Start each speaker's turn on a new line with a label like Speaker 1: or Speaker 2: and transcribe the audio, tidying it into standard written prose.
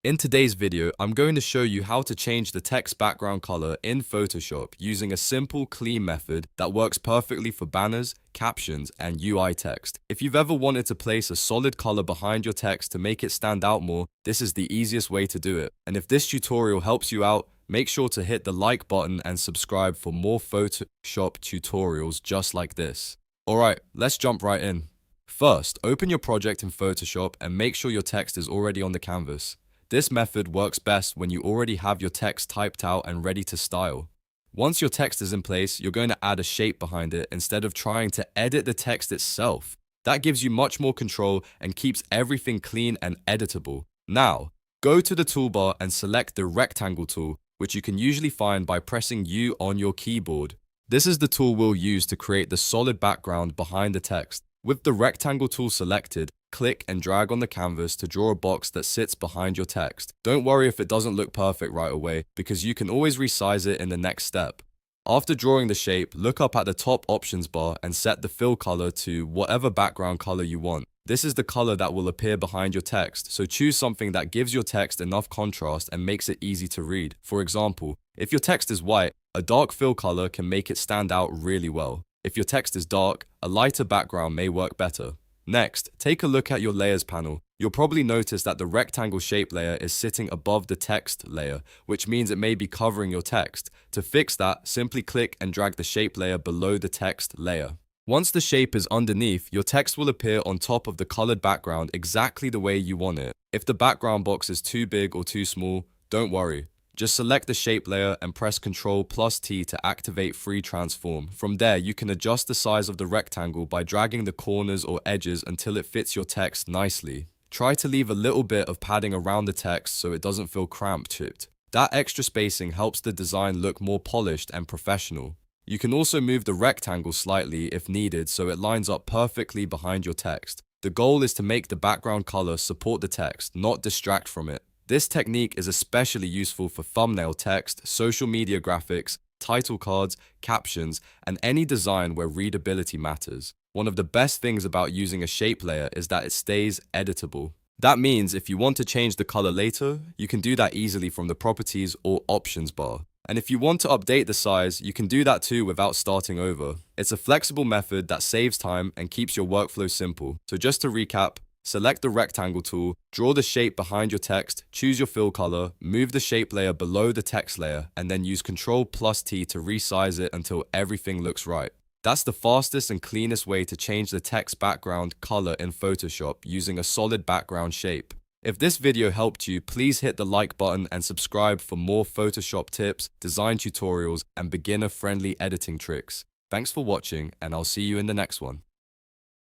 Speaker 1: In today's video, I'm going to show you how to change the text background color in Photoshop using a simple, clean method that works perfectly for banners, captions, and UI text. If you've ever wanted to place a solid color behind your text to make it stand out more, this is the easiest way to do it. And if this tutorial helps you out, make sure to hit the like button and subscribe for more Photoshop tutorials just like this. Alright, let's jump right in. First, open your project in Photoshop and make sure your text is already on the canvas. This method works best when you already have your text typed out and ready to style. Once your text is in place, you're going to add a shape behind it instead of trying to edit the text itself. That gives you much more control and keeps everything clean and editable. Now, go to the toolbar and select the rectangle tool, which you can usually find by pressing U on your keyboard. This is the tool we'll use to create the solid background behind the text. With the rectangle tool selected, click and drag on the canvas to draw a box that sits behind your text. Don't worry if it doesn't look perfect right away, because you can always resize it in the next step. After drawing the shape, look up at the top options bar and set the fill color to whatever background color you want. This is the color that will appear behind your text, so choose something that gives your text enough contrast and makes it easy to read. For example, if your text is white, a dark fill color can make it stand out really well. If your text is dark, a lighter background may work better. Next, take a look at your layers panel. You'll probably notice that the rectangle shape layer is sitting above the text layer, which means it may be covering your text. To fix that, simply click and drag the shape layer below the text layer. Once the shape is underneath, your text will appear on top of the colored background exactly the way you want it. If the background box is too big or too small, don't worry. Just select the shape layer and press Ctrl+T to activate Free Transform. From there, you can adjust the size of the rectangle by dragging the corners or edges until it fits your text nicely. Try to leave a little bit of padding around the text so it doesn't feel cramped. That extra spacing helps the design look more polished and professional. You can also move the rectangle slightly if needed so it lines up perfectly behind your text. The goal is to make the background color support the text, not distract from it. This technique is especially useful for thumbnail text, social media graphics, title cards, captions, and any design where readability matters. One of the best things about using a shape layer is that it stays editable. That means if you want to change the color later, you can do that easily from the properties or options bar. And if you want to update the size, you can do that too without starting over. It's a flexible method that saves time and keeps your workflow simple. So just to recap, select the rectangle tool, draw the shape behind your text, choose your fill color, move the shape layer below the text layer, and then use Ctrl+T to resize it until everything looks right. That's the fastest and cleanest way to change the text background color in Photoshop using a solid background shape. If this video helped you, please hit the like button and subscribe for more Photoshop tips, design tutorials, and beginner-friendly editing tricks. Thanks for watching, and I'll see you in the next one.